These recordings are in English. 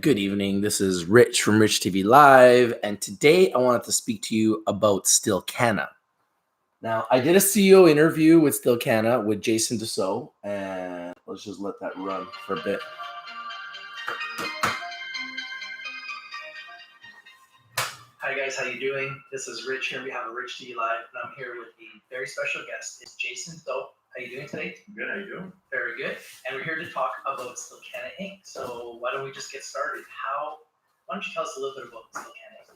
Good evening. This is Rich from Rich TV Live, and today I wanted to speak to you about Stillcanna. Now, I did a CEO interview with Stillcanna with Jason Dussault, and let's just let that run for a bit. Hi guys, how you doing? This is Rich here on behalf of Rich TV Live, and I'm here with a very special guest. It's Jason Dussault. How you doing today? Good, how you doing? Very good. And we're here to talk about Stillcanna Inc. So why don't we just get started? Why don't you tell us a little bit about Stillcanna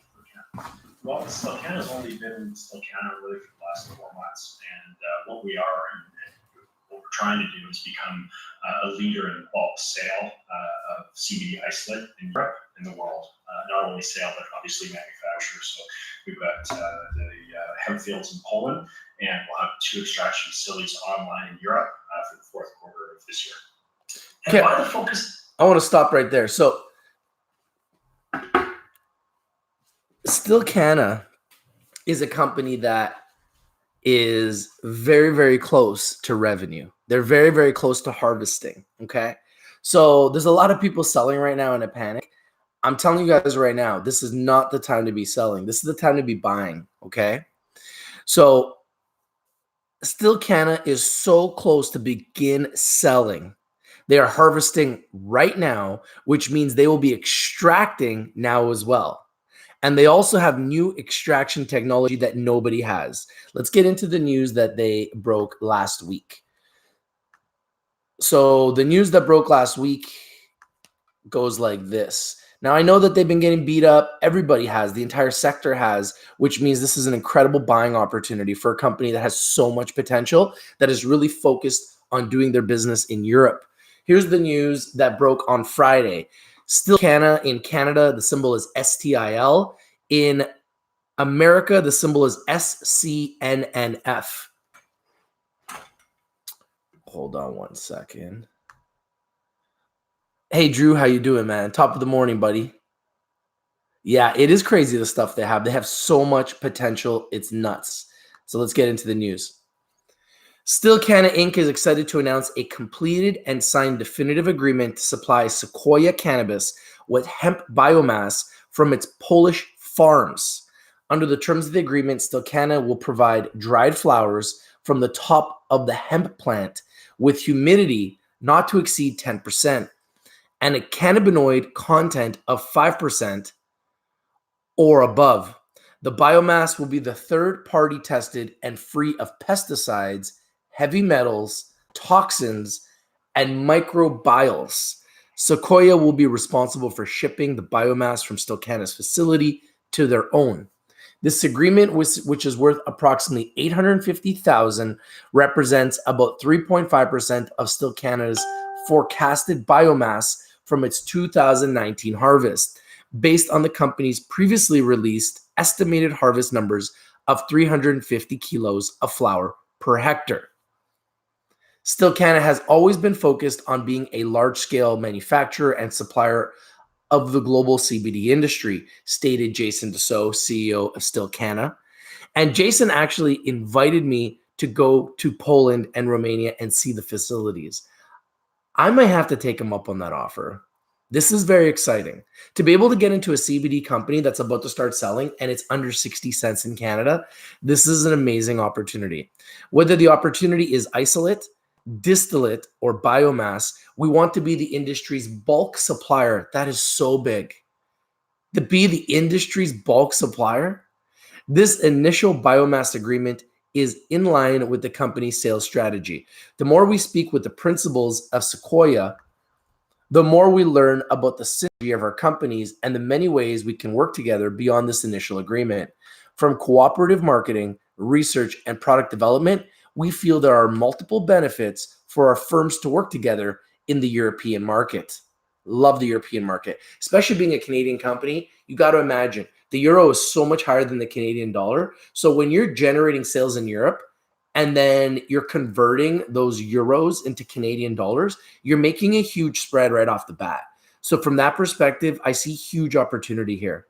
Inc? Well, Stillcanna's only been Stillcanna really for the last 4 months, and what we are and what we're trying to do is become a leader in bulk sale of CBD isolate in Europe and the world. Not only sale, but obviously manufacture. So we've got the hemp fields in Poland, and we'll have 2 extraction facilities online in Europe for the 4th quarter of this year. And why the focus? I want to stop right there. So Stillcanna is a company that is very, very close to revenue. They're very, very close to harvesting. Okay. So there's a lot of people selling right now in a panic. I'm telling you guys right now, this is not the time to be selling. This is the time to be buying. Okay. So Stillcanna is so close to begin selling. They are harvesting right now, which means they will be extracting now as well. And they also have new extraction technology that nobody has. Let's get into the news that they broke last week. So the news that broke last week goes like this. Now, I know that they've been getting beat up. Everybody has. The entire sector has, which means this is an incredible buying opportunity for a company that has so much potential, that is really focused on doing their business in Europe. Here's the news that broke on Friday. Stillcanna in Canada, the symbol is STIL. In America, the symbol is SCNNF. Hold on one second. Hey, Drew, how you doing, man? Top of the morning, buddy. Yeah, it is crazy the stuff they have. They have so much potential. It's nuts. So let's get into the news. Stillcanna Inc. is excited to announce a completed and signed definitive agreement to supply Sequoya Cannabis with hemp biomass from its Polish farms. Under the terms of the agreement, Stillcanna will provide dried flowers from the top of the hemp plant with humidity not to exceed 10% and a cannabinoid content of 5% or above. The biomass will be the third-party tested and free of pesticides, heavy metals, toxins, and microbials. Sequoia will be responsible for shipping the biomass from Stillcanna's facility to their own. This agreement, which is worth approximately $850,000, represents about 3.5% of Stillcanna's forecasted biomass from its 2019 harvest, based on the company's previously released estimated harvest numbers of 350 kilos of flower per hectare. Stillcanna has always been focused on being a large-scale manufacturer and supplier of the global CBD industry, stated Jason Dussault, CEO of Stillcanna. And Jason actually invited me to go to Poland and Romania and see the facilities. I might have to take him up on that offer. This is very exciting. To be able to get into a CBD company that's about to start selling and it's under 60 cents in Canada, this is an amazing opportunity. Whether the opportunity is isolate, distillate, or biomass, we want to be the industry's bulk supplier. That is so big. To be the industry's bulk supplier, this initial biomass agreement is in line with the company's sales strategy. The more we speak with the principals of Sequoia, the more we learn about the synergy of our companies and the many ways we can work together beyond this initial agreement. From cooperative marketing, research, and product development, we feel there are multiple benefits for our firms to work together in the European market. Love the European market, especially being a Canadian company. You got to imagine the euro is so much higher than the Canadian dollar. So when you're generating sales in Europe and then you're converting those euros into Canadian dollars, you're making a huge spread right off the bat. So from that perspective, I see huge opportunity here.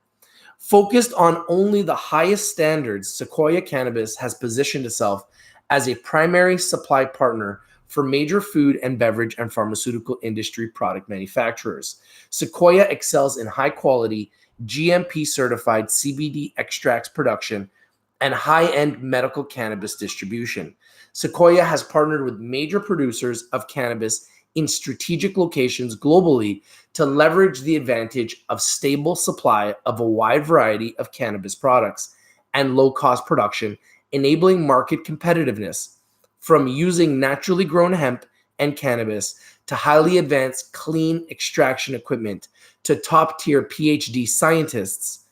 Focused on only the highest standards, Sequoia Cannabis has positioned itself as a primary supply partner for major food and beverage and pharmaceutical industry product manufacturers. Sequoia excels in high quality, GMP certified CBD extracts production and high-end medical cannabis distribution. Sequoia has partnered with major producers of cannabis in strategic locations globally to leverage the advantage of stable supply of a wide variety of cannabis products and low-cost production, enabling market competitiveness. From using naturally grown hemp and cannabis to highly advanced clean extraction equipment to top-tier PhD scientists,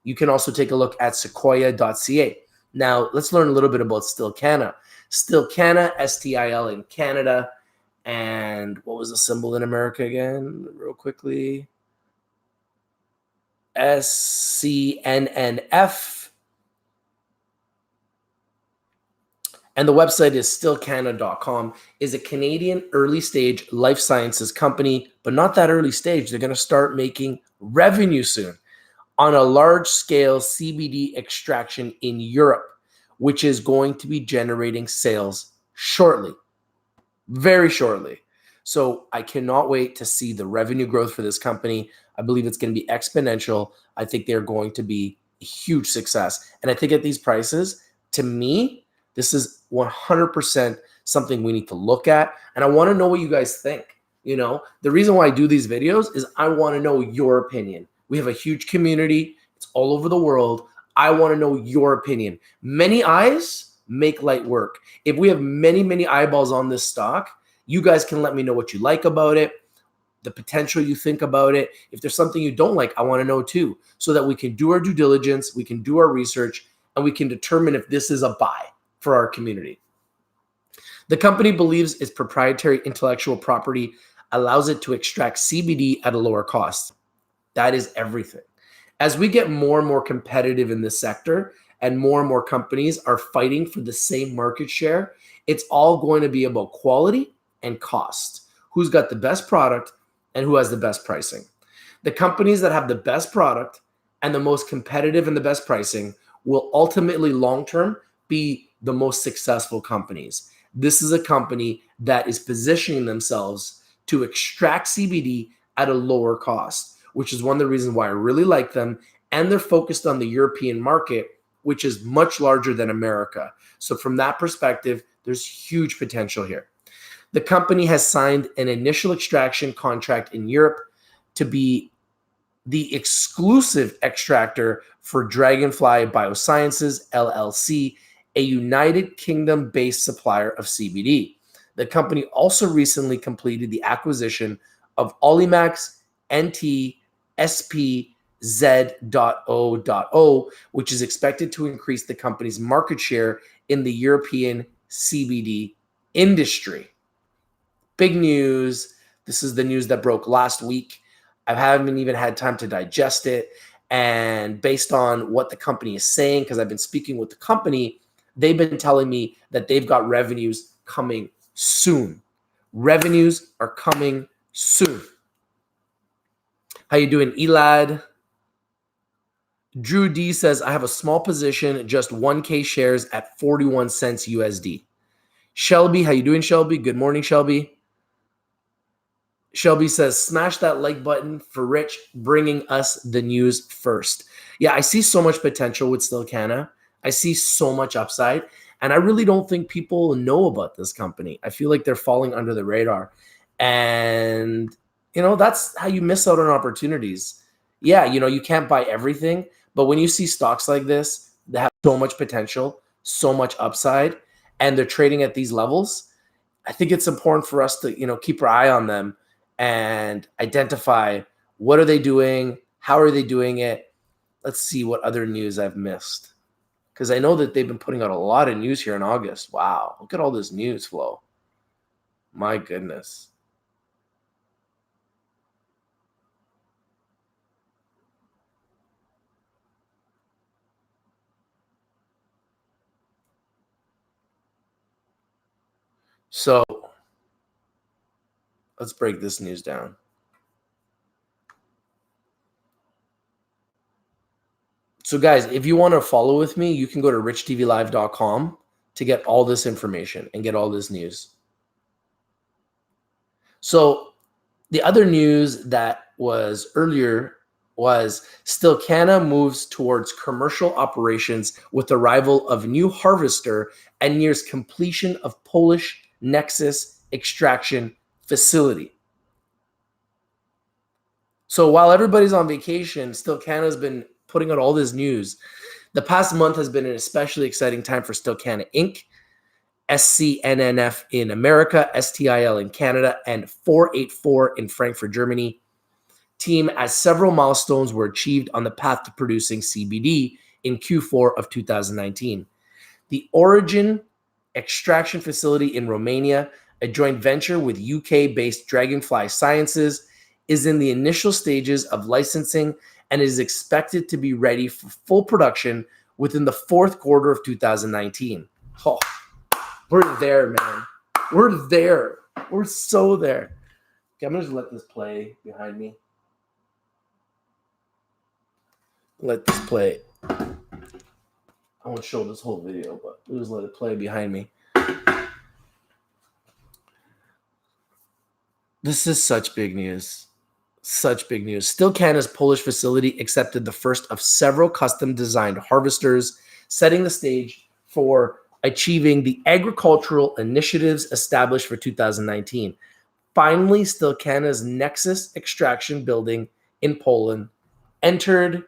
you can also take a look at sequoia.ca. Now, let's learn a little bit about Stillcanna. Stillcanna, STIL in Canada. And what was the symbol in America again? Real quickly. SCNNF. And the website is stillcanna.com, is a Canadian early stage life sciences company, but not that early stage. They're going to start making revenue soon on a large scale CBD extraction in Europe, which is going to be generating sales shortly, very shortly. So I cannot wait to see the revenue growth for this company. I believe it's going to be exponential. I think they're going to be a huge success. And I think at these prices, to me, this is 100% something we need to look at. And I want to know what you guys think. You know, the reason why I do these videos is I want to know your opinion. We have a huge community. It's all over the world. I want to know your opinion. Many eyes make light work. If we have many, many eyeballs on this stock, you guys can let me know what you like about it, the potential you think about it. If there's something you don't like, I want to know too, so that we can do our due diligence, we can do our research, and we can determine if this is a buy for our community. The company believes its proprietary intellectual property allows it to extract CBD at a lower cost. That is everything. As we get more and more competitive in this sector and more companies are fighting for the same market share, it's all going to be about quality and cost. Who's got the best product and who has the best pricing? The companies that have the best product and the most competitive and the best pricing will ultimately long-term be the most successful companies. This is a company that is positioning themselves to extract CBD at a lower cost, which is one of the reasons why I really like them. And they're focused on the European market, which is much larger than America. So from that perspective, there's huge potential here. The company has signed an initial extraction contract in Europe to be the exclusive extractor for Dragonfly Biosciences, LLC, a United Kingdom-based supplier of CBD. The company also recently completed the acquisition of Olimax NT SPZ.O.O, which is expected to increase the company's market share in the European CBD industry. Big news. This is the news that broke last week. I haven't even had time to digest it. And based on what the company is saying, because I've been speaking with the company, they've been telling me that they've got revenues coming soon. Revenues are coming soon. How you doing, Elad? Drew D says, I have a small position, just 1K shares at 41 cents USD. Shelby, how you doing, Shelby? Good morning, Shelby. Shelby says, smash that like button for Rich bringing us the news first. Yeah, I see so much potential with Stillcanna. I see so much upside, and I really don't think people know about this company. I feel like they're falling under the radar. And, you know, that's how you miss out on opportunities. Yeah, you know, you can't buy everything, but when you see stocks like this that have so much potential, so much upside, and they're trading at these levels, I think it's important for us to, you know, keep our eye on them and identify what are they doing, how are they doing it. Let's see what other news I've missed, because I know that they've been putting out a lot of news here in August. Wow, look at all this news flow. My goodness. So let's break this news down. So guys, if you want to follow with me, you can go to richtvlive.com to get all this information and get all this news. So the other news that was earlier was Stillcanna moves towards commercial operations with arrival of new harvester and nears completion of Polish Nexus extraction facility. So while everybody's on vacation, Stillcanna has been putting out all this news. The past month has been an especially exciting time for Stillcanna Inc., SCNNF in America, STIL in Canada, and 484 in Frankfurt, Germany. Team, as several milestones were achieved on the path to producing CBD in Q4 of 2019. The Origin extraction facility in Romania, a joint venture with UK-based Dragonfly Sciences, is in the initial stages of licensing and is expected to be ready for full production within the fourth quarter of 2019. Oh, we're there, man. We're there. We're so there. Okay, I'm going to just let this play behind me. Let this play. I won't show this whole video, but we'll just let it play behind me. This is such big news. Such big news. Stillcanna's Polish facility accepted the first of several custom-designed harvesters, setting the stage for achieving the agricultural initiatives established for 2019. Finally, Stillcanna's Nexus extraction building in Poland entered.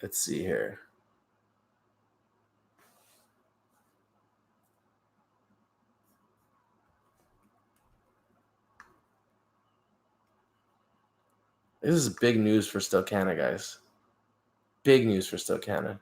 Let's see here. This is big news for Stillcanna, guys. Big news for Stillcanna.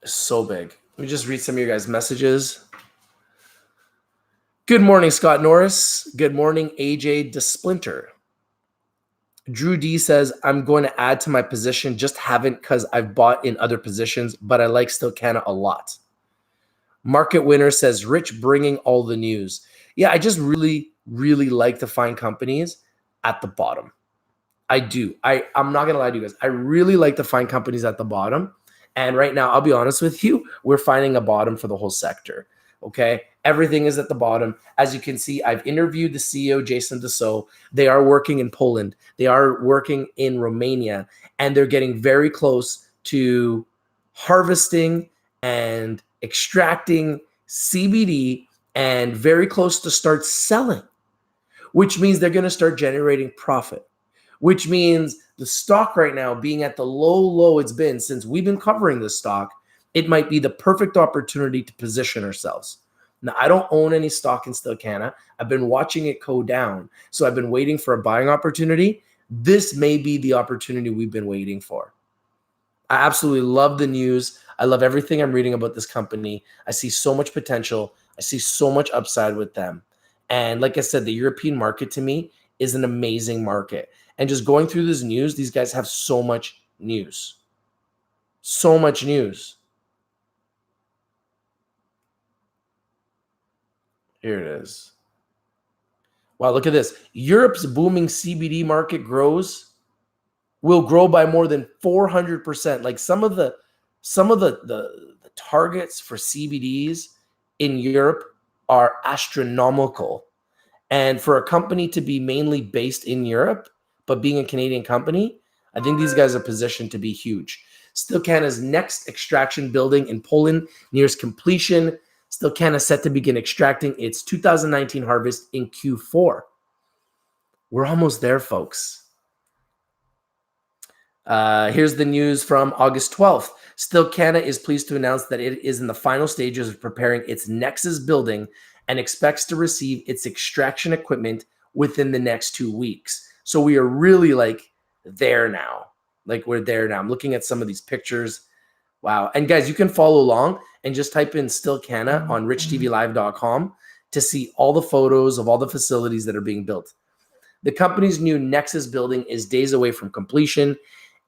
So big. Let me just read some of your guys' messages. Good morning, Scott Norris. Good morning, AJ DeSplinter. Drew D says, I'm going to add to my position. Just haven't because I've bought in other positions, but I like Stillcanna a lot. Market Winner says, Rich bringing all the news. Yeah, I just really, really like to find companies at the bottom. I do. I'm not going to lie to you guys. I really like to find companies at the bottom. And right now, I'll be honest with you, we're finding a bottom for the whole sector. Okay. Everything is at the bottom. As you can see, I've interviewed the CEO, Jason Dassault. They are working in Poland. They are working in Romania, and they're getting very close to harvesting and extracting CBD and very close to start selling, which means they're going to start generating profit, which means the stock right now being at the low it's been since we've been covering this stock, it might be the perfect opportunity to position ourselves. Now, I don't own any stock in Stillcanna. I've been watching it go down. So I've been waiting for a buying opportunity. This may be the opportunity we've been waiting for. I absolutely love the news. I love everything I'm reading about this company. I see so much potential. I see so much upside with them. And like I said, the European market to me is an amazing market. And just going through this news, these guys have so much news. So much news. Here it is. Wow, look at this. Europe's booming CBD market will grow by more than 400%. Like some of the targets for CBDs in Europe are astronomical. And for a company to be mainly based in Europe, but being a Canadian company, I think these guys are positioned to be huge. Stillcanna's next extraction building in Poland nears completion. Stillcanna set to begin extracting its 2019 harvest in Q4. We're almost there, folks. Here's the news from August 12th. Stillcanna is pleased to announce that it is in the final stages of preparing its Nexus building and expects to receive its extraction equipment within the next 2 weeks. So we are really like there now. Like we're there now. I'm looking at some of these pictures. Wow. And guys, you can follow along and just type in Stillcanna on richtvlive.com to see all the photos of all the facilities that are being built. The company's new Nexus building is days away from completion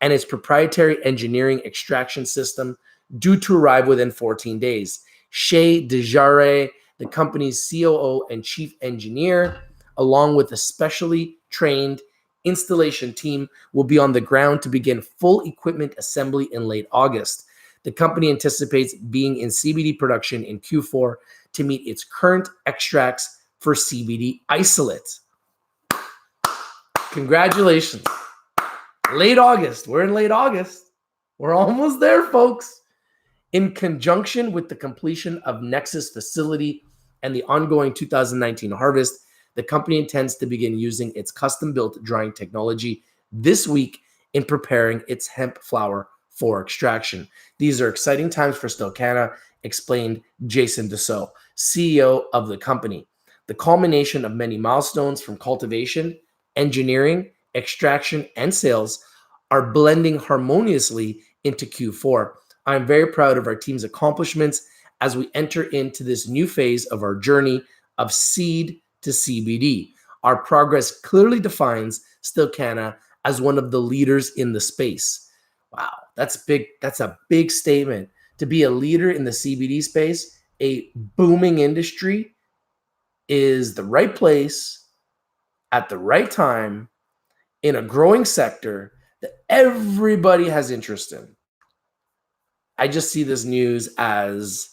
and its proprietary engineering extraction system due to arrive within 14 days. Shay Desjardins, the company's COO and chief engineer, along with a specially trained installation team, will be on the ground to begin full equipment assembly in late August. The company anticipates being in CBD production in Q4 to meet its current extracts for CBD isolate. Congratulations. Late August. We're in late August. We're almost there, folks. In conjunction with the completion of Nexus facility and the ongoing 2019 harvest, the company intends to begin using its custom-built drying technology this week in preparing its hemp flower for extraction. These are exciting times for Stillcanna, explained Jason Dussault, CEO of the company. The culmination of many milestones from cultivation, engineering, extraction, and sales are blending harmoniously into Q4. I'm very proud of our team's accomplishments as we enter into this new phase of our journey of seed to CBD. Our progress clearly defines Stillcanna as one of the leaders in the space. Wow, that's big. That's a big statement. To be a leader in the CBD space, a booming industry, is the right place at the right time in a growing sector that everybody has interest in. I just see this news as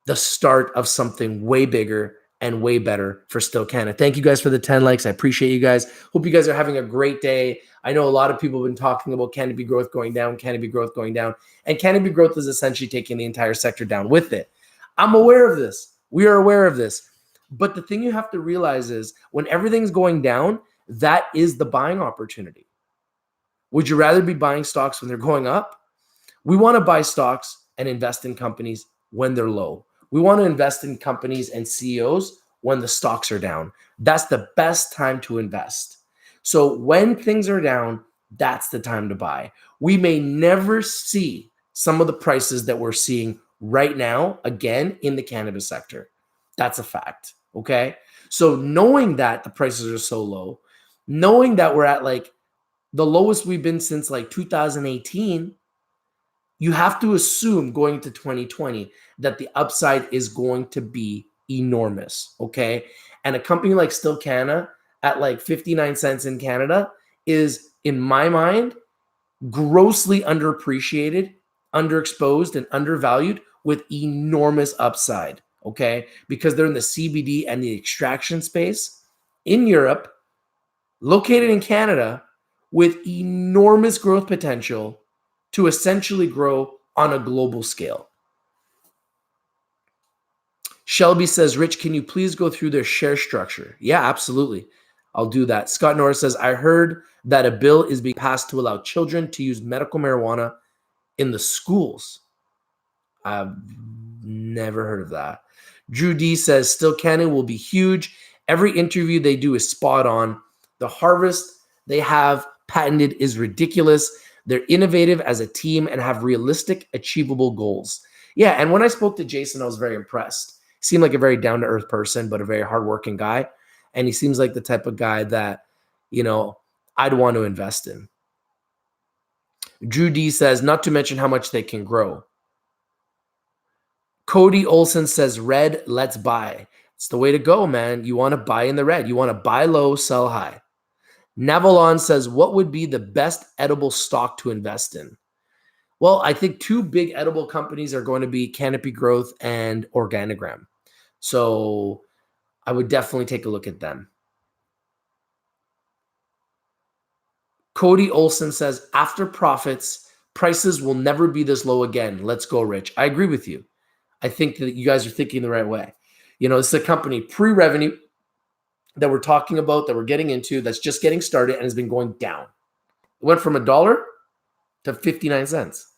the start of something way bigger and way better for Stillcanna. Thank you guys for the 10 likes. I appreciate you guys. Hope you guys are having a great day. I know a lot of people have been talking about canopy growth going down, canopy growth going down, and canopy growth is essentially taking the entire sector down with it. I'm aware of this. We are aware of this. But the thing you have to realize is when everything's going down, that is the buying opportunity. Would you rather be buying stocks when they're going up? We want to buy stocks and invest in companies when they're low. We want to invest in companies and CEOs when the stocks are down. That's the best time to invest. So when things are down, that's the time to buy. We may never see some of the prices that we're seeing right now again in the cannabis sector. That's a fact. Okay. So knowing that the prices are so low, knowing that we're at like the lowest we've been since like 2018, you have to assume going to 2020 that the upside is going to be enormous. Okay. And a company like Stillcanna at like 59 cents in Canada is, in my mind, grossly underappreciated, underexposed, and undervalued with enormous upside. Okay. Because they're in the CBD and the extraction space in Europe, located in Canada, with enormous growth potential to essentially grow on a global scale. Shelby says, Rich, can you please go through their share structure? Yeah, absolutely. I'll do that. Scott Norris says, I heard that a bill is being passed to allow children to use medical marijuana in the schools. I've never heard of that. Drew D says, Stillcanna will be huge. Every interview they do is spot on. The harvest they have patented is ridiculous. They're innovative as a team and have realistic, achievable goals. Yeah, and when I spoke to Jason, I was very impressed. He seemed like a very down-to-earth person, but a very hardworking guy. And he seems like the type of guy that, you know, I'd want to invest in. Drew D says, not to mention how much they can grow. Cody Olson says, red, let's buy. It's the way to go, man. You want to buy in the red. You want to buy low, sell high. Navalon says, what would be the best edible stock to invest in? Well, I think two big edible companies are going to be Canopy Growth and Organigram. So I would definitely take a look at them. Cody Olson says, after profits, prices will never be this low again. Let's go, Rich. I agree with you. I think that you guys are thinking the right way. You know, this is a company pre-revenue that we're talking about, that we're getting into, that's just getting started and has been going down. It went from $1 to 59 cents.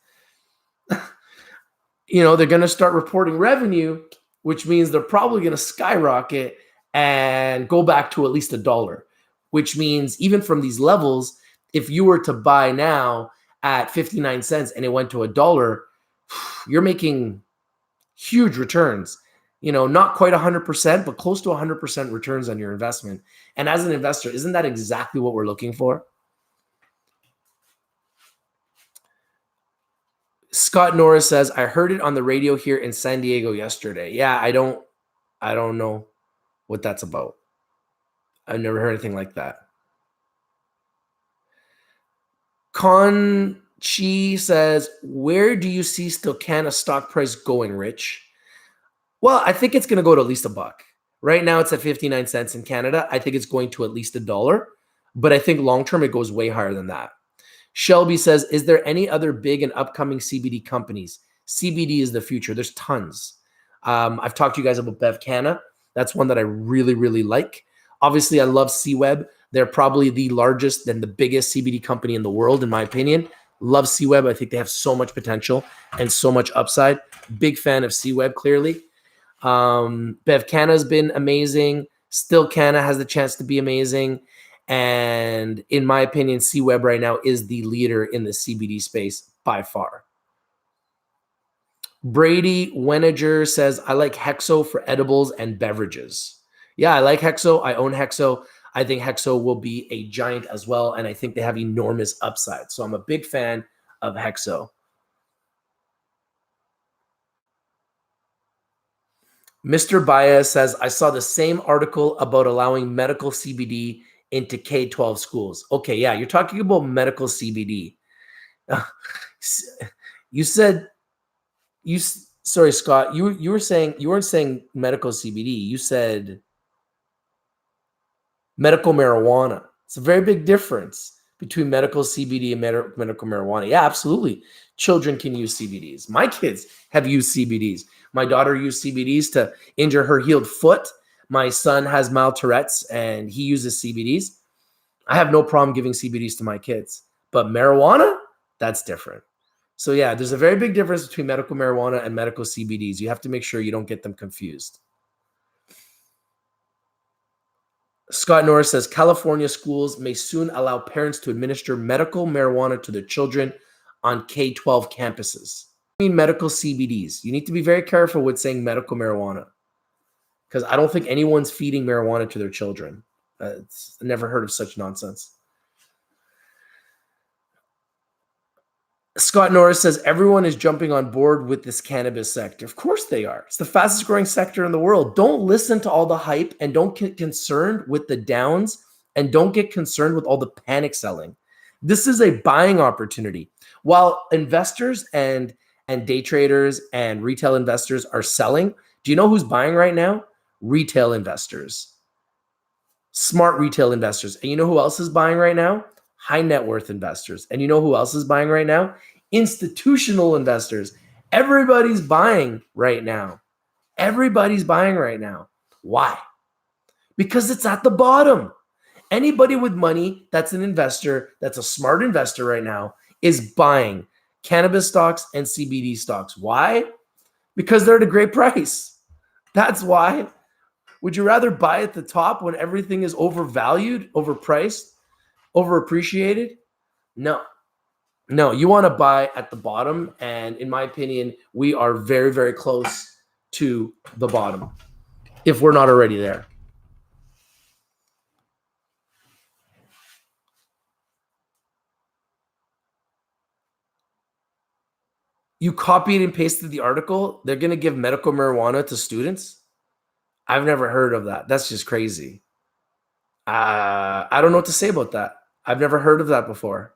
You know, they're going to start reporting revenue, which means they're probably going to skyrocket and go back to at least $1, which means even from these levels, if you were to buy now at 59 cents and it went to $1, you're making huge returns. You know, not quite 100%, but close to 100% returns on your investment. And as an investor, isn't that exactly what we're looking for? Scott Norris says, I heard it on the radio here in San Diego yesterday. Yeah, I don't know what that's about. I've never heard anything like that. Conchi says, where do you see Stillcanna stock price going, Rich? Well, I think it's going to go to at least $1. Right now it's at 59 cents in Canada. I think it's going to at least $1, but I think long-term it goes way higher than that. Shelby says, is there any other big and upcoming CBD companies? CBD is the future. There's tons. I've talked to you guys about BevCanna. That's one that I really, really like. Obviously, I love CWeb. They're probably the largest and the biggest CBD company in the world, in my opinion. Love CWeb. I think they have so much potential and so much upside. Big fan of CWeb, clearly. BevCanna has been amazing. Stillcanna has the chance to be amazing. And in my opinion, CWeb right now is the leader in the CBD space by far. Brady Weninger says, I like Hexo for edibles and beverages. Yeah, I like Hexo. I own Hexo. I think Hexo will be a giant as well. And I think they have enormous upside. So I'm a big fan of Hexo. Mr. Baez says, I saw the same article about allowing medical CBD into K-12 schools. Okay, yeah, you're talking about medical CBD. You said, sorry, Scott, you were saying, you weren't saying medical CBD. You said medical marijuana. It's a very big difference between medical CBD and medical marijuana. Yeah, absolutely. Children can use CBDs. My kids have used CBDs. My daughter used CBDs to injure her healed foot. My son has mild Tourette's and he uses CBDs. I have no problem giving CBDs to my kids, but marijuana, that's different. So yeah, there's a very big difference between medical marijuana and medical CBDs. You have to make sure you don't get them confused. Scott Norris says, California schools may soon allow parents to administer medical marijuana to their children on K-12 campuses. I mean medical CBDs. You need to be very careful with saying medical marijuana because I don't think anyone's feeding marijuana to their children. I've never heard of such nonsense. Scott Norris says, everyone is jumping on board with this cannabis sector. Of course they are. It's the fastest growing sector in the world. Don't listen to all the hype and don't get concerned with the downs and don't get concerned with all the panic selling. This is a buying opportunity. While investors and day traders and retail investors are selling, do you know who's buying right now? Retail investors. Smart retail investors. And you know who else is buying right now? High net worth investors. And you know who else is buying right now? Institutional investors. Everybody's buying right now. Everybody's buying right now. Why? Because it's at the bottom. Anybody with money that's an investor, that's a smart investor right now, is buying cannabis stocks and CBD stocks. Why? Because they're at a great price. That's why. Would you rather buy at the top when everything is overvalued, overpriced, overappreciated? No. No, you want to buy at the bottom. And in my opinion, we are very, very close to the bottom if we're not already there. You copied and pasted the article. They're going to give medical marijuana to students. I've never heard of that. That's just crazy. I don't know what to say about that. I've never heard of that before.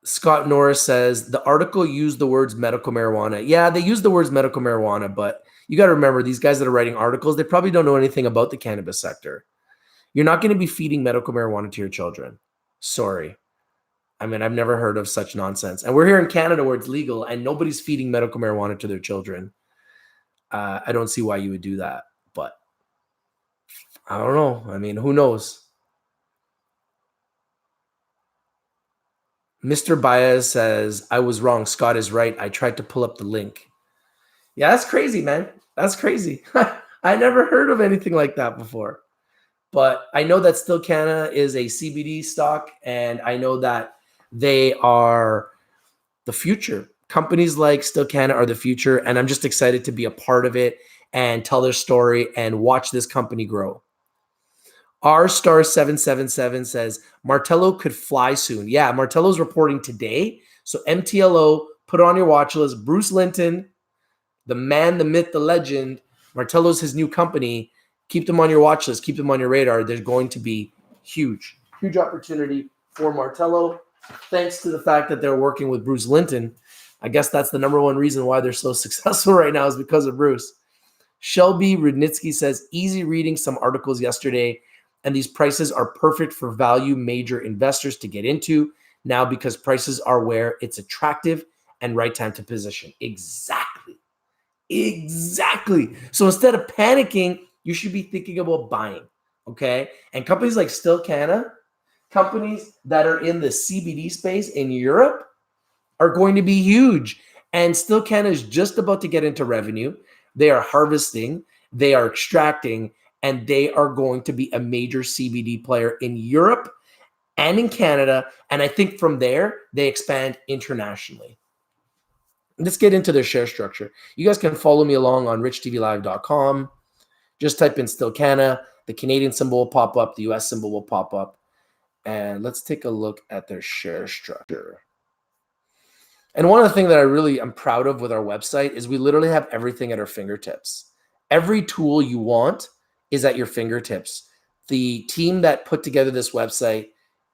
Scott Norris says the article used the words medical marijuana. Yeah, they use the words medical marijuana, but you got to remember these guys that are writing articles, they probably don't know anything about the cannabis sector. You're not going to be feeding medical marijuana to your children. Sorry. I mean, I've never heard of such nonsense. And we're here in Canada where it's legal and nobody's feeding medical marijuana to their children. I don't see why you would do that, but I don't know. I mean, who knows? Mr. Baez says, I was wrong. Scott is right. I tried to pull up the link. Yeah, that's crazy, man. That's crazy. I never heard of anything like that before. But I know that Stillcanna is a CBD stock, and I know that they are the future. Companies like Stillcanna are the future, and I'm just excited to be a part of it and tell their story and watch this company grow. R star 777 says Martello could fly soon. Yeah, Martello's reporting today. So MTLO, put on your watch list. Bruce Linton, the man, the myth, the legend. Martello's his new company. Keep them on your watch list. Keep them on your radar. They're going to be huge opportunity for Martello. Thanks to the fact that they're working with Bruce Linton. I guess that's the number one reason why they're so successful right now is because of Bruce. Shelby Rudnitsky says, easy reading some articles yesterday, and these prices are perfect for value major investors to get into now because prices are where it's attractive and right time to position. Exactly. So instead of panicking, you should be thinking about buying, okay? And companies like Stillcanna, companies that are in the CBD space in Europe are going to be huge. And Stillcanna is just about to get into revenue. They are harvesting, they are extracting, and they are going to be a major CBD player in Europe and in Canada. And I think from there, they expand internationally. Let's get into their share structure. You guys can follow me along on richtvlive.com. Just type in Stillcanna. The Canadian symbol will pop up. The US symbol will pop up. And let's take a look at their share structure. And one of the things that I really am proud of with our website is we literally have everything at our fingertips. Every tool you want is at your fingertips. The team that put together this website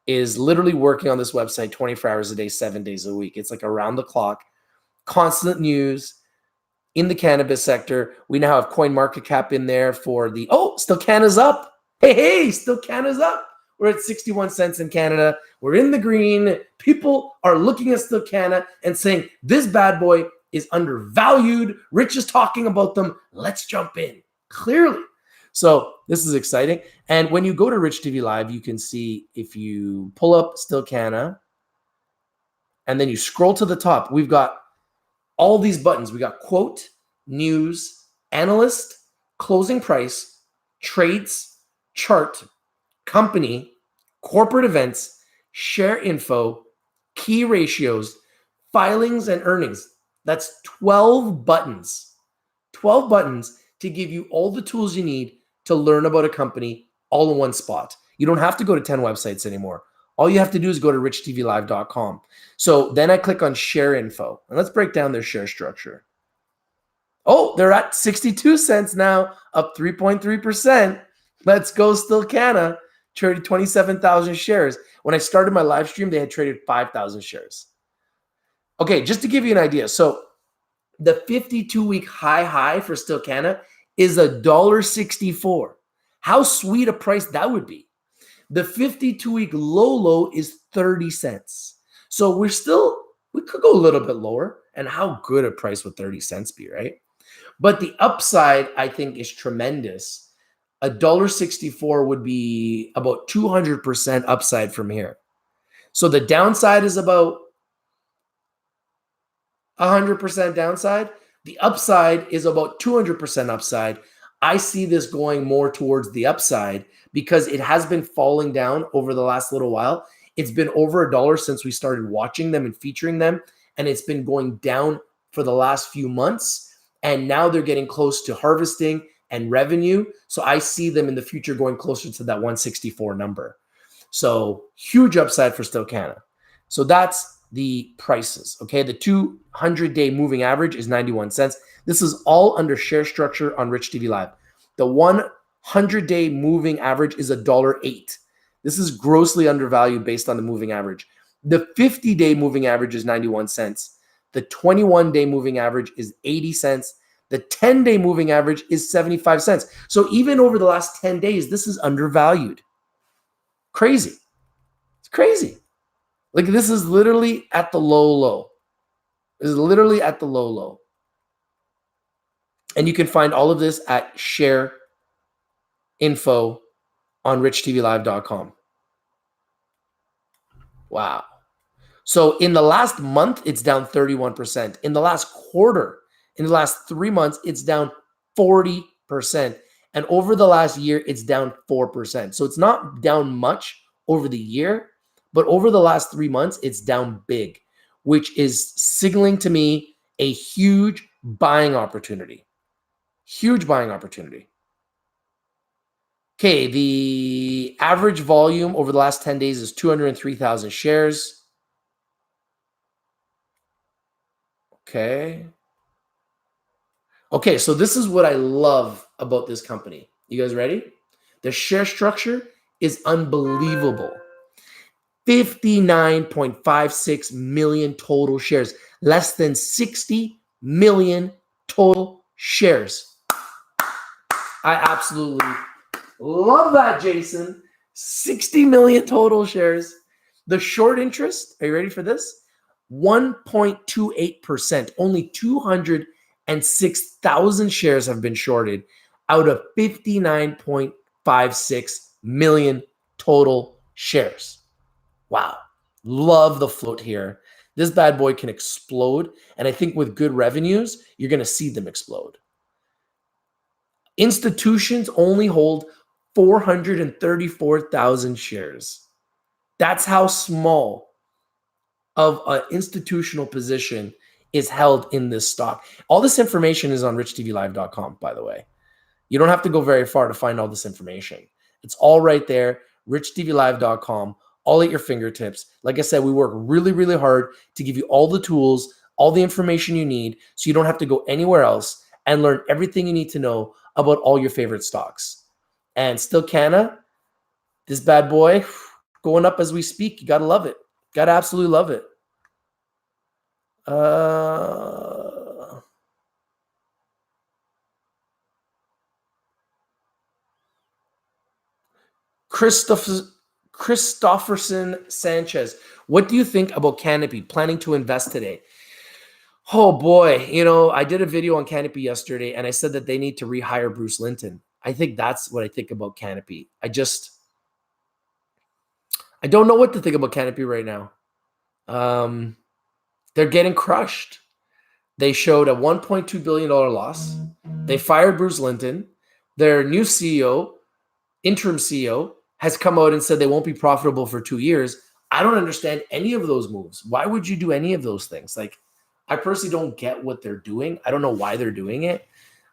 is literally working on this website 24 hours a day, 7 days a week. It's like around the clock, constant news in the cannabis sector. We now have CoinMarketCap in there for the, Stillcanna's up. Hey, Stillcanna's up. We're at 61 cents in Canada. We're in the green. People are looking at Stillcanna and saying, this bad boy is undervalued. Rich is talking about them. Let's jump in. Clearly. So this is exciting. And when you go to Rich TV Live, you can see if you pull up Stillcanna and then you scroll to the top, we've got all these buttons. We got quote, news, analyst, closing price, trades, chart, company, corporate events, share info, key ratios, filings, and earnings. That's 12 buttons. 12 buttons to give you all the tools you need to learn about a company all in one spot. You don't have to go to 10 websites anymore. All you have to do is go to richtvlive.com. So then I click on share info, and let's break down their share structure. Oh, they're at 62 cents now, up 3.3%. Let's go, Stillcanna. Traded 27,000 shares. When I started my live stream, they had traded 5,000 shares. Okay, just to give you an idea. So the 52-week high for Stillcanna is $1.64. How sweet a price that would be. The 52-week low is 30 cents. So we could go a little bit lower. And how good a price would 30 cents be, right? But the upside, I think, is tremendous. $1.64 would be about 200% upside from here. So the downside is about 100% downside. The upside is about 200% upside. I see this going more towards the upside because it has been falling down over the last little while. It's been over $1 since we started watching them and featuring them, and it's been going down for the last few months. And now they're getting close to harvesting and revenue. So I see them in the future going closer to that 164 number. So huge upside for Stillcanna. So that's the prices. Okay. The 200-day moving average is 91 cents. This is all under share structure on Rich TV Live. The 100-day moving average is $1.08. This is grossly undervalued based on the moving average. The 50-day moving average is 91 cents. The 21-day moving average is 80 cents. The 10-day moving average is 75 cents. So even over the last 10 days, this is undervalued. Crazy. It's crazy. Like this is literally at the low. This is literally at the low. And you can find all of this at share info on richtvlive.com. Wow. So in the last month, it's down 31%. In the last quarter, in the last 3 months, it's down 40%. And over the last year, it's down 4%. So it's not down much over the year, but over the last 3 months, it's down big, which is signaling to me a huge buying opportunity. Huge buying opportunity. Okay, the average volume over the last 10 days is 203,000 shares. Okay. Okay, so this is what I love about this company. You guys ready? The share structure is unbelievable. 59.56 million total shares, less than 60 million total shares. I absolutely love that, Jason. 60 million total shares. The short interest, are you ready for this? 1.28%. Only 206,000 shares have been shorted out of 59.56 million total shares. Wow. Love the float here. This bad boy can explode. And I think with good revenues, you're going to see them explode. Institutions only hold 434,000 shares. That's how small of an institutional position is held in this stock. All this information is on richtvlive.com, by the way. You don't have to go very far to find all this information. It's all right there, richtvlive.com, all at your fingertips. Like I said, we work really, really hard to give you all the tools, all the information you need, so you don't have to go anywhere else and learn everything you need to know about all your favorite stocks. And Stillcanna, this bad boy, going up as we speak. You got to love it. Got to absolutely love it. Christopherson Sanchez, what do you think about Canopy planning to invest today? Oh boy, I did a video on Canopy yesterday and I said that they need to rehire Bruce Linton. I think that's what I think about Canopy. I don't know what to think about Canopy right now. They're getting crushed. They showed a $1.2 billion loss. They fired Bruce Linton. Their new CEO, interim CEO, has come out and said they won't be profitable for 2 years. I don't understand any of those moves. Why would you do any of those things? Like, I personally don't get what they're doing. I don't know why they're doing it.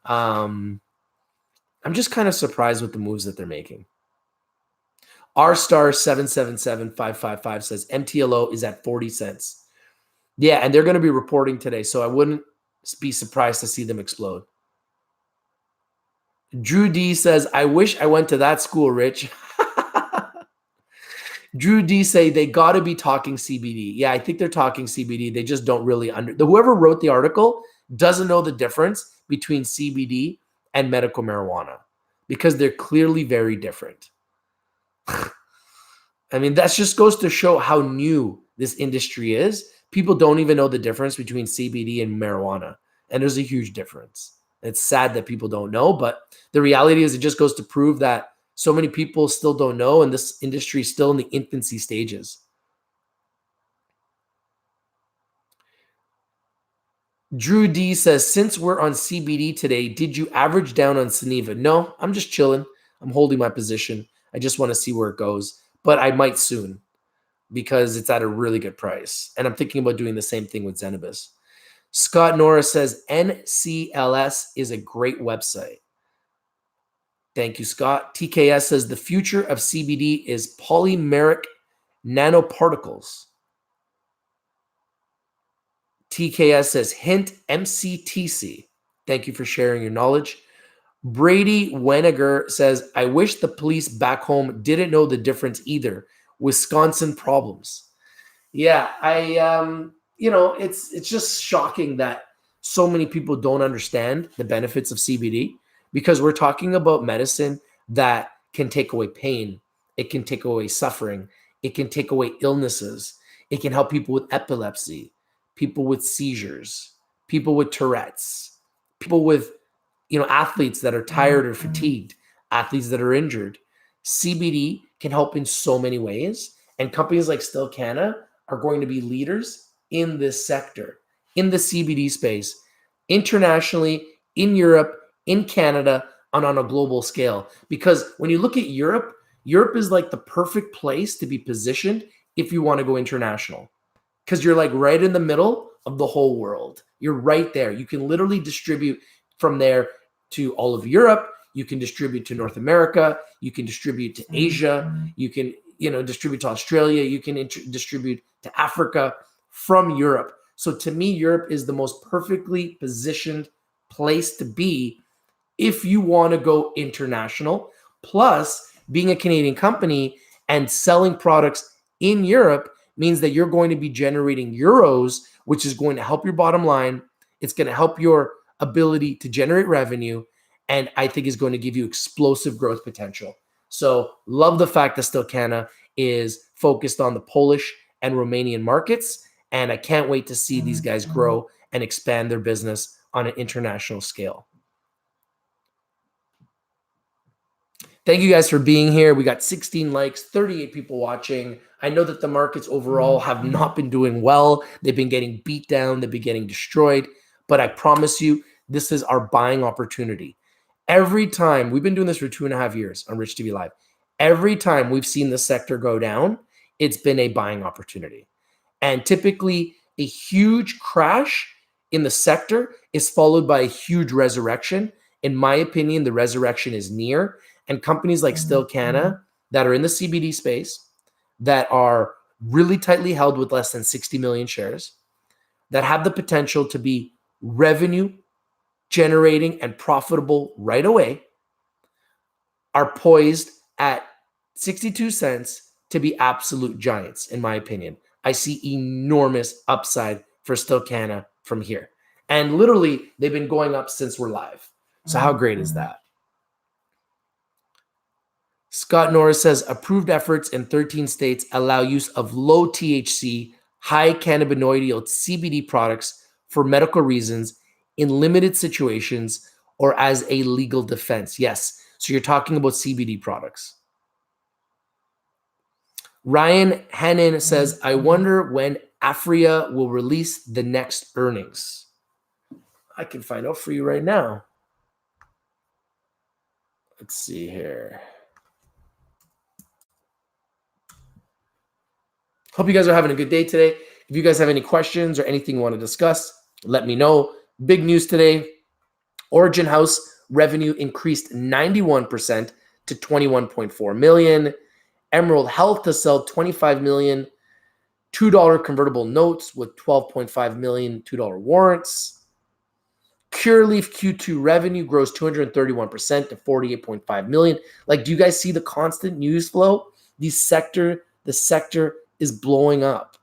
I'm just kind of surprised with the moves that they're making. R*777-555 says MTLO is at 40 cents. Yeah, and they're going to be reporting today, so I wouldn't be surprised to see them explode. Drew D says, I wish I went to that school, Rich. Drew D say they got to be talking CBD. Yeah, I think they're talking CBD. They just don't really whoever wrote the article doesn't know the difference between CBD and medical marijuana because they're clearly very different. I mean, that just goes to show how new this industry is. People don't even know the difference between CBD and marijuana. And there's a huge difference. It's sad that people don't know, but the reality is it just goes to prove that so many people still don't know, and this industry is still in the infancy stages. Drew D says, since we're on CBD today, did you average down on Saniva? No, I'm just chilling. I'm holding my position. I just want to see where it goes, but I might soon because it's at a really good price. And I'm thinking about doing the same thing with Zenabis. Scott Norris says, NCLS is a great website. Thank you, Scott. TKS says, the future of CBD is polymeric nanoparticles. TKS says, hint MCTC. Thank you for sharing your knowledge. Brady Weniger says, I wish the police back home didn't know the difference either. Wisconsin problems. Yeah, it's just shocking that so many people don't understand the benefits of CBD because we're talking about medicine that can take away pain. It can take away suffering. It can take away illnesses. It can help people with epilepsy, people with seizures, people with Tourette's, people with, athletes that are tired or fatigued, athletes that are injured. CBD can help in so many ways. And companies like Stillcanna are going to be leaders in this sector, in the CBD space, internationally, in Europe, in Canada, and on a global scale. Because when you look at Europe, Europe is like the perfect place to be positioned if you want to go international. Because you're like right in the middle of the whole world. You're right there. You can literally distribute from there to all of Europe. You can distribute to North America. You can distribute to Asia. You can, distribute to Australia. You can distribute to Africa from Europe. So to me, Europe is the most perfectly positioned place to be if you want to go international. Plus, being a Canadian company and selling products in Europe means that you're going to be generating euros, which is going to help your bottom line. It's going to help your ability to generate revenue, and I think is going to give you explosive growth potential. So love the fact that Stillcanna is focused on the Polish and Romanian markets, and I can't wait to see these guys grow and expand their business on an international scale. Thank you guys for being here. We got 16 likes, 38 people watching. I know that the markets overall have not been doing well. They've been getting beat down. They've been getting destroyed. But I promise you, this is our buying opportunity. Every time, we've been doing this for 2.5 years on Rich TV Live. Every time we've seen the sector go down, it's been a buying opportunity. And typically, a huge crash in the sector is followed by a huge resurrection. In my opinion, the resurrection is near. And companies like Stillcanna that are in the CBD space, that are really tightly held with less than 60 million shares, that have the potential to be revenue generating and profitable right away, are poised at 62 cents to be absolute giants, in my opinion. I see enormous upside for Stillcanna from here. And literally, they've been going up since we're live. So how great is that? Scott Norris says, approved efforts in 13 states allow use of low THC, high cannabinoid yield CBD products for medical reasons in limited situations or as a legal defense. Yes, so you're talking about CBD products. Ryan Hannon says, I wonder when Aphria will release the next earnings. I can find out for you right now. Let's see here. Hope you guys are having a good day today. If you guys have any questions or anything you want to discuss, let me know. Big news today. Origin House revenue increased 91% to 21.4 million. Emerald Health to sell 25 million $2 convertible notes with 12.5 million $2 warrants. Cureleaf Q2 revenue grows 231% to 48.5 million. Like, do you guys see the constant news flow? The sector is blowing up.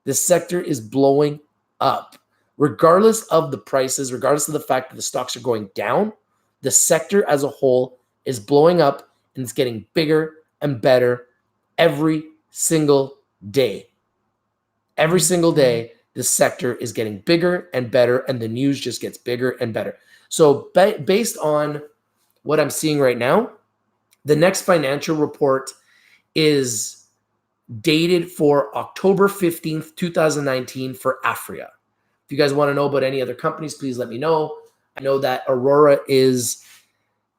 The sector is blowing up. Regardless of the prices, regardless of the fact that the stocks are going down, the sector as a whole is blowing up, and it's getting bigger and better every single day. Every single day, the sector is getting bigger and better, and the news just gets bigger and better. So based on what I'm seeing right now, the next financial report is dated for October 15th, 2019 for Aphria. If you guys want to know about any other companies, please let me know. I know that Aurora is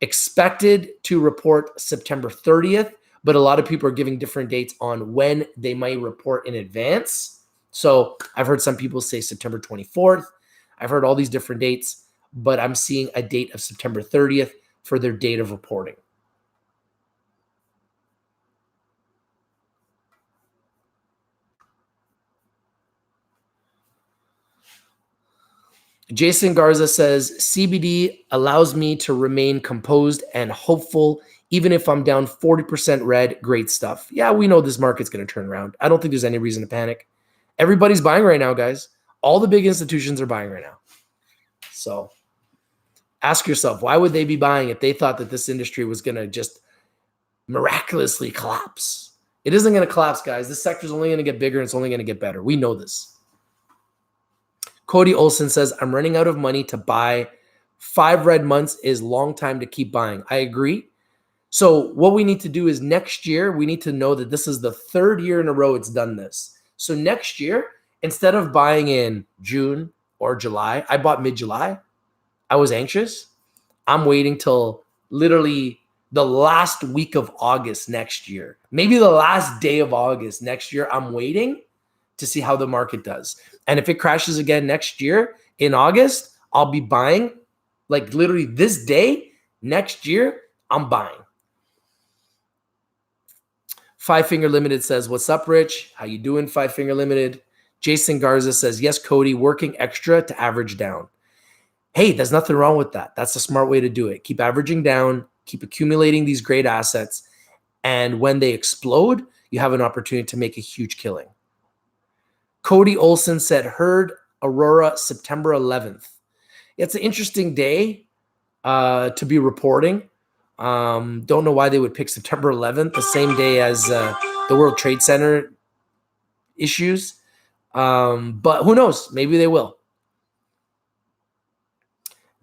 expected to report September 30th, but a lot of people are giving different dates on when they might report in advance. So I've heard some people say September 24th. I've heard all these different dates, but I'm seeing a date of September 30th for their date of reporting. Jason Garza says, CBD allows me to remain composed and hopeful, even if I'm down 40% red. Great stuff. Yeah, we know this market's going to turn around. I don't think there's any reason to panic. Everybody's buying right now, guys. All the big institutions are buying right now. So ask yourself, why would they be buying if they thought that this industry was going to just miraculously collapse? It isn't going to collapse, guys. This sector's only going to get bigger, and it's only going to get better. We know this. Cody Olson says, I'm running out of money to buy. 5 red months is long time to keep buying. I agree. So what we need to do is next year, we need to know that this is the 3rd year in a row it's done this. So next year, instead of buying in June or July, I bought mid-July. I was anxious. I'm waiting till literally the last week of August next year. Maybe the last day of August next year, I'm waiting to see how the market does. And if it crashes again next year in August, I'll be buying like literally this day, next year, I'm buying. Five Finger Limited says, what's up, Rich? How you doing, Five Finger Limited? Jason Garza says, yes, Cody, working extra to average down. Hey, there's nothing wrong with that. That's a smart way to do it. Keep averaging down, keep accumulating these great assets. And when they explode, you have an opportunity to make a huge killing. Cody Olson said, heard Aurora September 11th. It's an interesting day to be reporting. Don't know why they would pick September 11th, the same day as the World Trade Center issues. But who knows? Maybe they will.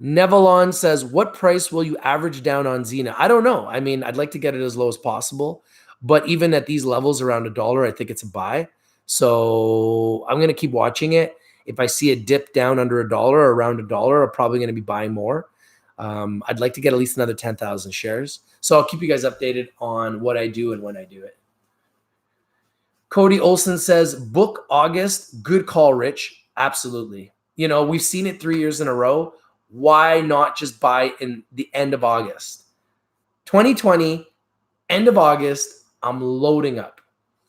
Nevalon says, what price will you average down on Xena? I don't know. I mean, I'd like to get it as low as possible. But even at these levels around $1, I think it's a buy. So I'm going to keep watching it. If I see a dip down under $1 or around $1, I'm probably going to be buying more. I'd like to get at least another 10,000 shares. So I'll keep you guys updated on what I do and when I do it. Cody Olson says, book August. Good call, Rich. Absolutely. You know, we've seen it 3 years in a row. Why not just buy in the end of August? 2020, end of August, I'm loading up.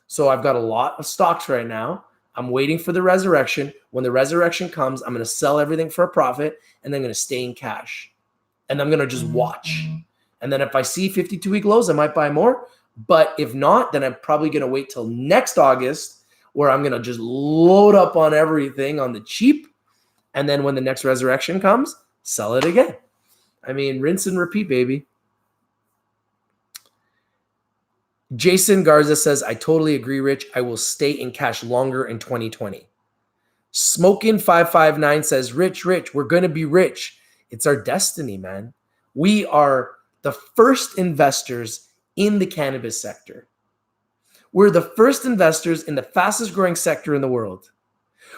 So I've got a lot of stocks right now. I'm waiting for the resurrection. When the resurrection comes, I'm going to sell everything for a profit, and then I'm going to stay in cash. And I'm going to just watch. And then if I see 52-week lows, I might buy more. But if not, then I'm probably going to wait till next August, where I'm going to just load up on everything on the cheap. And then when the next resurrection comes, sell it again. I mean, rinse and repeat, baby. Jason Garza says, I totally agree, Rich. I will stay in cash longer in 2020. Smokin559 says, Rich, we're going to be rich. It's our destiny, man. We are the first investors in the cannabis sector. We're the first investors in the fastest growing sector in the world.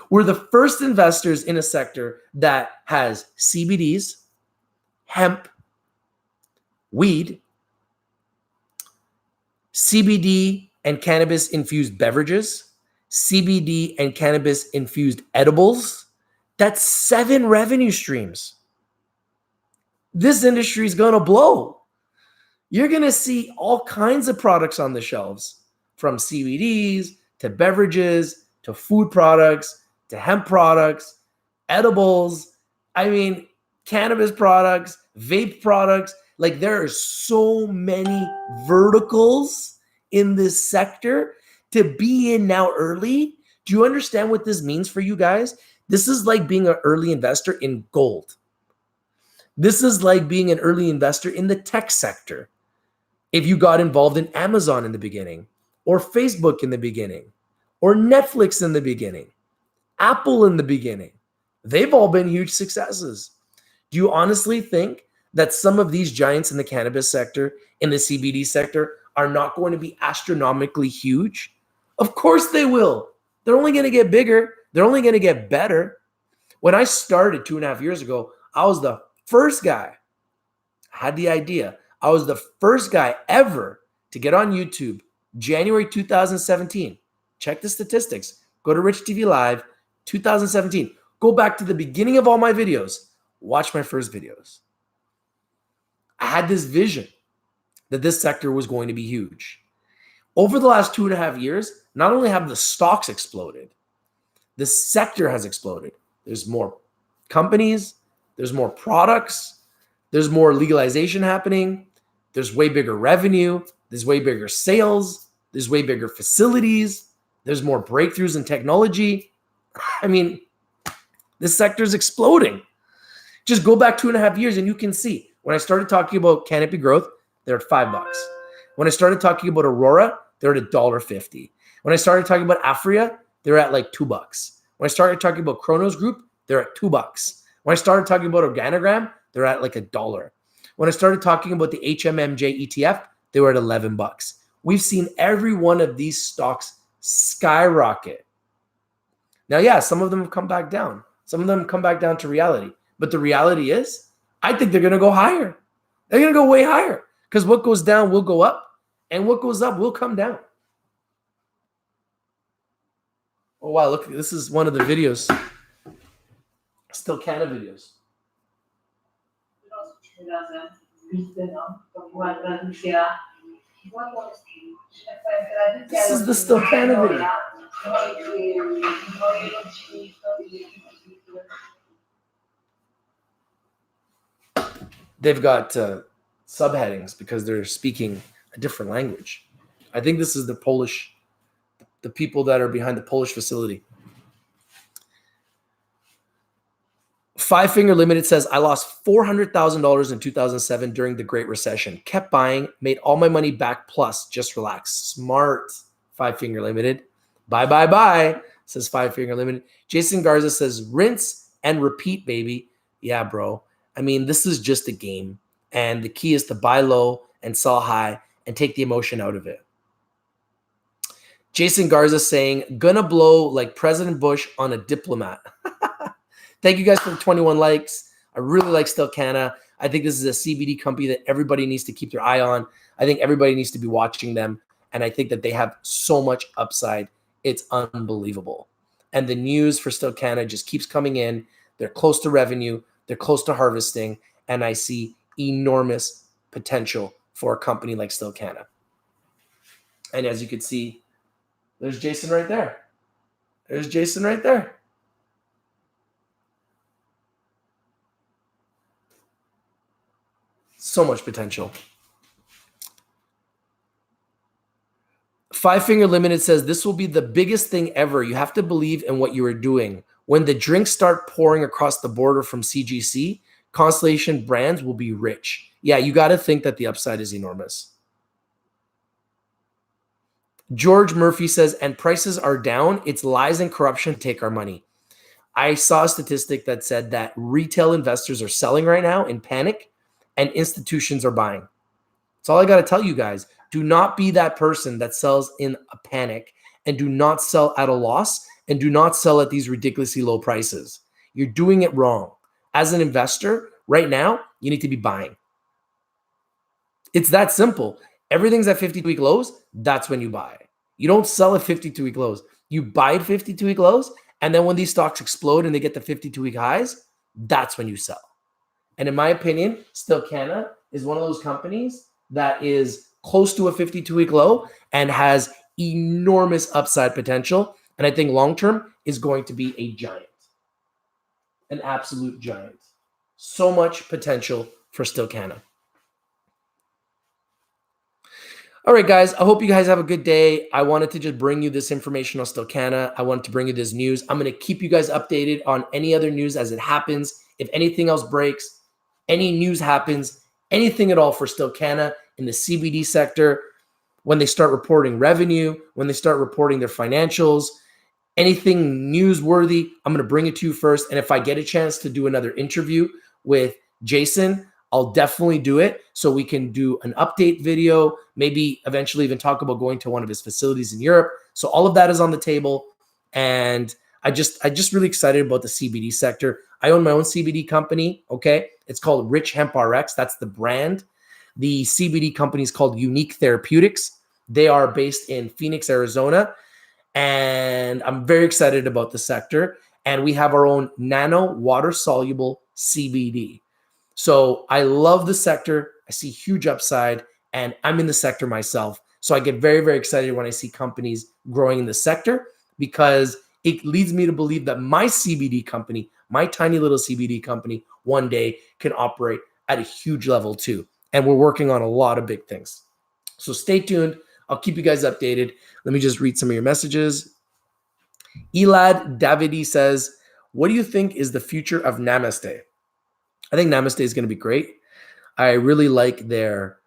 We're the first investors in a sector that has CBDs, hemp, weed, CBD and cannabis infused beverages, CBD and cannabis infused edibles. That's 7 revenue streams. This industry is going to blow. You're going to see all kinds of products on the shelves, from CBDs to beverages to food products to hemp products, edibles. I mean, cannabis products, vape products. Like, there are so many verticals in this sector to be in now early. Do you understand what this means for you guys? This is like being an early investor in gold. This is like being an early investor in the tech sector. If you got involved in Amazon in the beginning, or Facebook in the beginning, or Netflix in the beginning, Apple in the beginning, they've all been huge successes. Do you honestly think that some of these giants in the cannabis sector, in the CBD sector, are not going to be astronomically huge? Of course they will. They're only going to get bigger. They're only going to get better. When I started 2.5 years ago, I was the first guy. I had the idea. I was the first guy ever to get on YouTube, January 2017. Check the statistics. Go to Rich TV Live, 2017. Go back to the beginning of all my videos. Watch my first videos. I had this vision that this sector was going to be huge. Over the last 2.5 years, not only have the stocks exploded, the sector has exploded. There's more companies, there's more products, there's more legalization happening, there's way bigger revenue, there's way bigger sales, there's way bigger facilities, there's more breakthroughs in technology. I mean, this sector is exploding. Just go back 2.5 years and you can see. When I started talking about canopy growth, they're at $5. When I started talking about Aurora, they're at $1.50. When I started talking about Afria, they're at like $2. When I started talking about Chronos Group, they're at $2. When I started talking about Organogram, they're at like $1. When I started talking about the HMMJ ETF, they were at $11. We've seen every one of these stocks skyrocket. Now, yeah, some of them have come back down. Some of them come back down to reality. But the reality is, I think they're going to go higher. They're going to go way higher, because what goes down will go up, and what goes up will come down. Oh, wow, look, this is one of the videos. Stillcanna videos. This is the Stillcanna video. They've got subheadings because they're speaking a different language. I think this is the people that are behind the Polish facility. Five Finger Limited says, I lost $400,000 in 2007 during the Great Recession. Kept buying, made all my money back, plus just relax. Smart, Five Finger Limited. Bye, bye, bye, says Five Finger Limited. Jason Garza says, rinse and repeat, baby. Yeah, bro. I mean, this is just a game. And the key is to buy low and sell high and take the emotion out of it. Jason Garza saying, gonna blow like President Bush on a diplomat. Thank you guys for the 21 likes. I really like Stillcanna. I think this is a CBD company that everybody needs to keep their eye on. I think everybody needs to be watching them. And I think that they have so much upside. It's unbelievable. And the news for Stillcanna just keeps coming in. They're close to revenue. They're close to harvesting. And I see enormous potential for a company like Stillcanna. And as you can see, there's Jason right there. There's Jason right there. So much potential. Five Finger Limited says, this will be the biggest thing ever. You have to believe in what you are doing. When the drinks start pouring across the border from CGC, Constellation Brands will be rich. Yeah, you got to think that the upside is enormous. George Murphy says, and prices are down. It's lies and corruption to take our money. I saw a statistic that said that retail investors are selling right now in panic and institutions are buying. That's all I got to tell you guys. Do not be that person that sells in a panic, and do not sell at a loss, and do not sell at these ridiculously low prices. You're doing it wrong. As an investor, right now, you need to be buying. It's that simple. Everything's at 52-week lows. That's when you buy. You don't sell at 52-week lows. You buy at 52-week lows, and then when these stocks explode and they get to 52-week highs, that's when you sell. And in my opinion, Stillcanna is one of those companies that is close to a 52-week low and has enormous upside potential. And I think long-term is going to be a giant, an absolute giant. So much potential for Stillcanna. All right, guys, I hope you guys have a good day. I wanted to just bring you this information on Stillcanna. I wanted to bring you this news. I'm going to keep you guys updated on any other news as it happens. If anything else breaks, any news happens, anything at all for Stillcanna in the CBD sector, when they start reporting revenue, when they start reporting their financials, anything newsworthy, I'm going to bring it to you first. And if I get a chance to do another interview with Jason, I'll definitely do it so we can do an update video, maybe eventually even talk about going to one of his facilities in Europe. So all of that is on the table. And I just really excited about the CBD sector. I own my own CBD company. Okay. It's called Rich Hemp RX. That's the brand. The CBD company is called Unique Therapeutics. They are based in Phoenix, Arizona. And I'm very excited about the sector. And we have our own nano water soluble CBD. So I love the sector. I see huge upside, and I'm in the sector myself. So I get very, very excited when I see companies growing in the sector, because it leads me to believe that my CBD company, my tiny little CBD company, one day can operate at a huge level too. And we're working on a lot of big things. So stay tuned. I'll keep you guys updated. Let me just read some of your messages. Elad Davidi says, what do you think is the future of Namaste? I think Namaste is going to be great. I really like their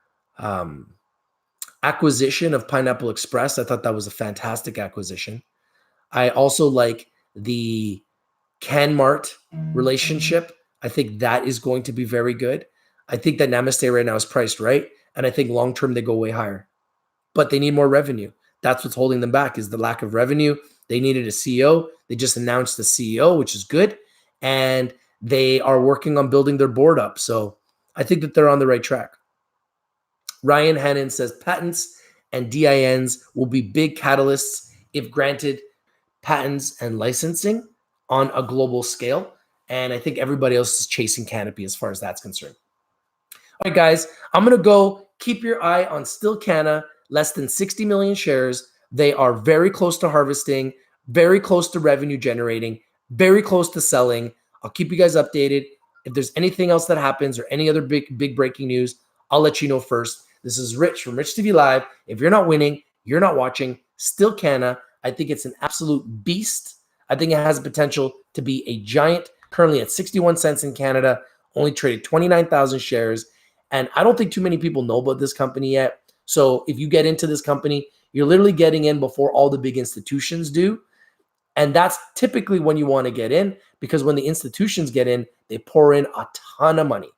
acquisition of Pineapple Express. I thought that was a fantastic acquisition. I also like the CanMart relationship. I think that is going to be very good. I think that Namaste right now is priced right. And I think long-term they go way higher. But they need more revenue. That's what's holding them back, is the lack of revenue. They needed a CEO. They just announced the CEO, which is good. And they are working on building their board up. So I think that they're on the right track. Ryan Hannon says patents and DINs will be big catalysts if granted patents and licensing on a global scale. And I think everybody else is chasing canopy as far as that's concerned. All right, guys, I'm going to go. Keep your eye on Stillcanna, less than 60 million shares. They are very close to harvesting, very close to revenue generating, very close to selling. I'll keep you guys updated. If there's anything else that happens or any other big breaking news, I'll let you know first. This is Rich from Rich TV Live. If you're not winning, you're not watching Stillcanna. I think it's an absolute beast. I think it has potential to be a giant, currently at 61 cents in Canada, only traded 29,000 shares. And I don't think too many people know about this company yet. So if you get into this company, you're literally getting in before all the big institutions do. And that's typically when you want to get in, because when the institutions get in, they pour in a ton of money.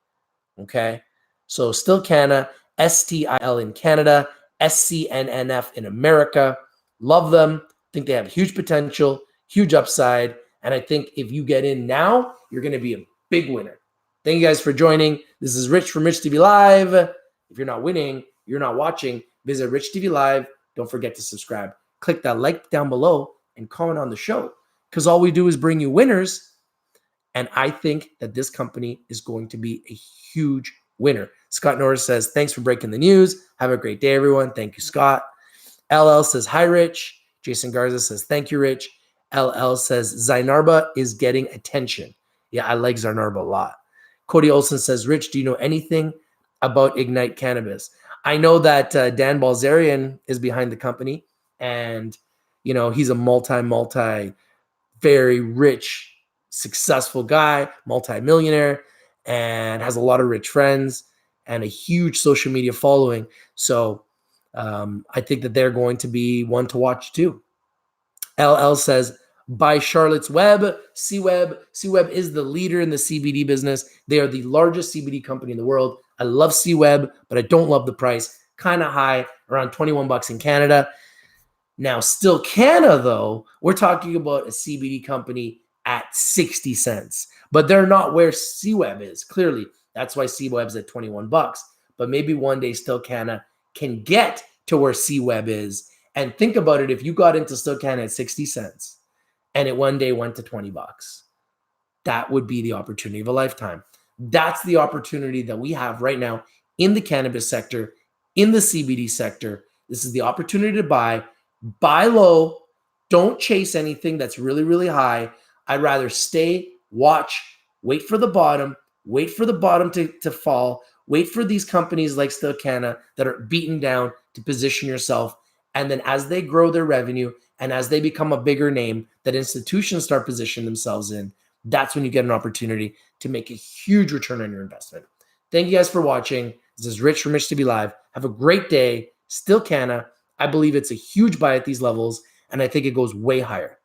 Okay. So Stillcanna, STIL in Canada, SCNNF in America. Love them. Think they have huge potential, huge upside. And I think if you get in now, you're going to be a big winner. Thank you guys for joining. This is Rich from Rich TV Live. If you're not winning, you're not watching, visit Rich TV Live. Don't forget to subscribe. Click that like down below and comment on the show, because all we do is bring you winners. And I think that this company is going to be a huge winner. Scott Norris says, thanks for breaking the news. Have a great day, everyone. Thank you, Scott. LL says, hi, Rich. Jason Garza says, thank you, Rich. LL says, Zynarba is getting attention. Yeah, I like Zynarba a lot. Cody Olson says, Rich, do you know anything about Ignite Cannabis? I know that Dan Balzerian is behind the company, and he's a multi very rich, successful guy, multi-millionaire, and has a lot of rich friends and a huge social media following. So I think that they're going to be one to watch too. LL says, by Charlotte's Web, C-Web. C-Web is the leader in the CBD business. They are the largest CBD company in the world. I love C-Web, but I don't love the price. Kind of high, around 21 bucks in Canada. Now, Stillcanna, though, we're talking about a CBD company at 60 cents, but they're not where C-Web is. Clearly, that's why C-Web's at 21 bucks. But maybe one day Stillcanna can get to where C-Web is. And think about it, if you got into Stillcanna at 60 cents and it one day went to 20 bucks, that would be the opportunity of a lifetime. That's the opportunity that we have right now in the cannabis sector, in the CBD sector. This is the opportunity to buy low. Don't chase anything that's really, really high. I'd rather stay, watch, wait for the bottom to fall, wait for these companies like Stillcanna that are beaten down to position yourself. And then as they grow their revenue and as they become a bigger name that institutions start positioning themselves in, that's when you get an opportunity to make a huge return on your investment. Thank you guys for watching. This is Rich from Rich TV Live. Have a great day. Stillcanna, I believe it's a huge buy at these levels, and I think it goes way higher.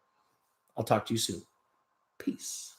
I'll talk to you soon. Peace.